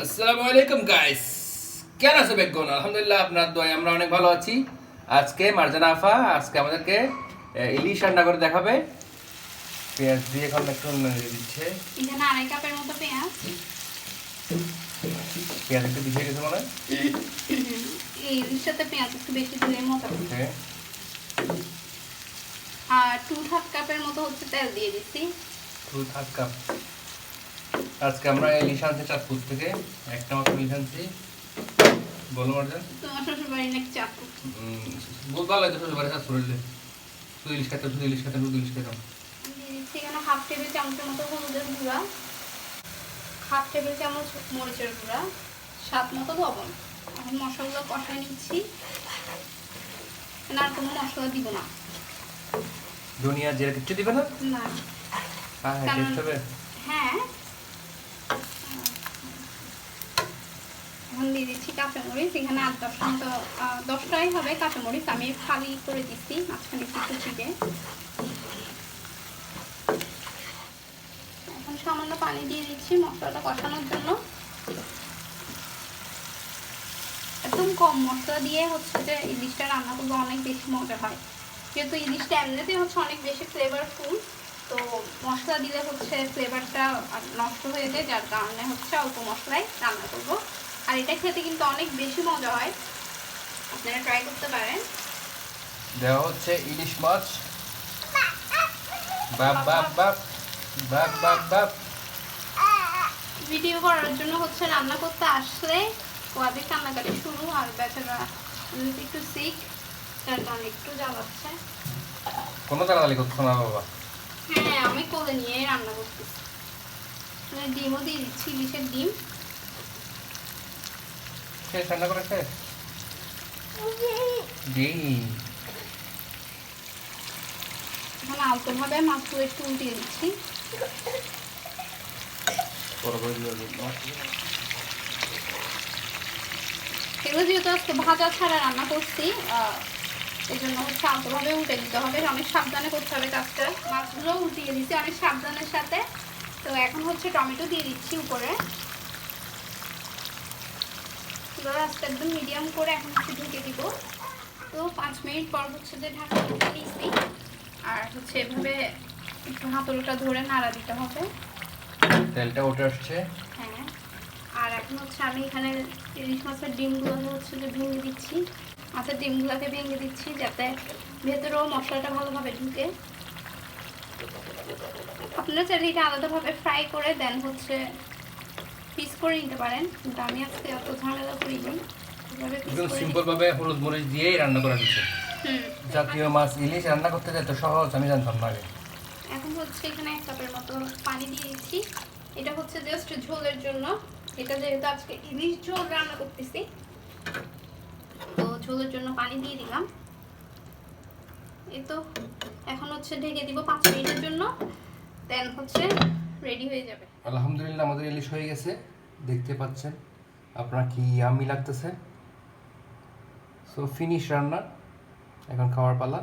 আসসালামু আলাইকুম গাইস, কেন আছো বেগুন? আলহামদুলিল্লাহ, আপনার দোয়ায় আমরা অনেক ভালো আছি। আজকে মার্জানা আফা আমাদেরকে ইলিশ রান্না করে দেখাবে। পেঁয়াজ দিয়ে এখন একটু নেড়ে দিচ্ছে। এখানে আড়াই কাপের মতো পেঁয়াজ একটু দিতে গেছে মনে হয়। এই ইলিশটাতে পেঁয়াজ একটু বেশি দিলে মতো। আর 2.5 কাপের মতো হচ্ছে তেল দিয়ে দিচ্ছি। 2.5 কাপ। আজকে আমরা ইলিশ আনছি চাঁদপুর থেকে, একটা মাত্র ইলিশ আনছি। বলো মার্জান, তোমার শ্বশুর বাড়ি নাকি চাঁদপুর? বহুত ভালো লাগে শ্বশুর বাড়ি চাঁদপুর হইলে। শুধু ইলিশ খেতাম, শুধু ইলিশ খেতাম, শুধু ইলিশ খেতাম। দিয়ে দিচ্ছি এখানে 1/2 টেবিল চামচের মতো হলুদের গুঁড়া, 1/2 টেবিল চামচ মরিচের গুঁড়া, স্বাদ মতো লবণ। এখন মশলাগুলো কষায় নিচ্ছি। আর কোনো মশলা দিব না। ধনিয়া জিরা কিচ্ছু দিবে না? না। হ্যাঁ, টেস্ট হবে। হ্যাঁ, এখন দিয়ে দিচ্ছি কাঁচামরিচ। এখানে 8-10 মতো 10টাই হবে কাঁচামরিচ। আমি ফালি করে দিচ্ছি মাঝখানে একটু কুচিতে। এখন সামান্য পানি দিয়ে দিচ্ছি মশলাটা কষানোর জন্য। একদম কম মশলা দিয়ে হচ্ছে যে ইলিশটা রান্না করলে অনেক বেশি মজা হয়। যেহেতু ইলিশটা এমনিতেই হচ্ছে অনেক বেশি ফ্লেভারফুল, তো মশলা দিলে হচ্ছে ফ্লেভারটা নষ্ট হয়ে যায়, যার কারণে হচ্ছে অল্প মশলায় রান্না করবো। আর এটা খেতে কিন্তু অনেক বেশি মজা হয়, আপনারা ট্রাই করতে পারেন। দেওয়া হচ্ছে ইলিশ মাছ। বাপ বাপ বাপ বাপ বাপ বাপ। ভিডিও করার জন্য হচ্ছে রান্না করতে আসলে ওদের কান্নাকাটি শুরু। আর বেচারা একটু সিক, তার কারণে একটু জ্বালাচ্ছে। কোনো তাড়াতাড়ি করছো না বাবা। হ্যাঁ, আমি কোলে নিয়ে রান্না করতেছি। ডিমও দিয়ে দিচ্ছি, ইলিশের ডিম। শেষ রান্না করে শেষ? জি। এখন আলতোভাবে মাছগুলো একটু উল্টিয়ে দিচ্ছি। এগুলো যেহেতু আজকে ভাজা ছাড়া রান্না করছি, এই জন্য হচ্ছে আলতোভাবে উল্টে দিতে হবে। অনেক সাবধানে করতে হবে কাজটা। মাছগুলো উল্টিয়ে দিচ্ছি অনেক সাবধানের সাথে। তো এখন হচ্ছে টমেটো দিয়ে দিচ্ছি উপরে। আজকে একদম মিডিয়াম করে এখন হচ্ছে ঢেকে দিব। তো 5 মিনিট পর হচ্ছে যে ঢাকা দিয়ে দিচ্ছি। আর হচ্ছে এভাবে একটু হাতলটা ধরে নাড়া দিতে হবে। তেলটা উঠে আসছে। হ্যাঁ, আর এখন হচ্ছে আমি এখানে ইলিশ মাছের ডিমগুলোকে হচ্ছে যে ভেঙে দিচ্ছি। মাছের ডিমগুলোকে ভেঙে দিচ্ছি যাতে ভেতরেও মশলাটা ভালোভাবে ঢুকে। আপনারা চাইলে এটা আলাদাভাবে ফ্রাই করে দেন হচ্ছে পিস করে নিতে পারেন, কিন্তু আমি আজকে অত ঝামেলা করিনি। একদম সিম্পল ভাবে হলুদ মরিচ দিয়েই রান্না করা দিচ্ছে। জাতীয় মাছ ইলিশ রান্না করতে যত সহজ আমি জানতাম না আগে। এখন হচ্ছে এখানে 1 কাপের মতো পানি দিয়ে দিচ্ছি। এটা হচ্ছে জাস্ট ঝোলের জন্য। এটা যেহেতু আজকে ইলিশ ঝোল রান্না করতেছি, তো ঝোলের জন্য পানি দিয়ে দিলাম। এই তো এখন হচ্ছে ঢেকে দিব 5 মিনিটের জন্য, দেন হচ্ছে রেডি হয়ে যাবে। আলহামদুলিল্লাহ, আমাদের ইলিশ হয়ে গেছে, দেখতে পাচ্ছেন আপনারা কি ইয়াম্মি লাগতেছে। সো ফিনিশ রান্না, এখন খাওয়ার পালা।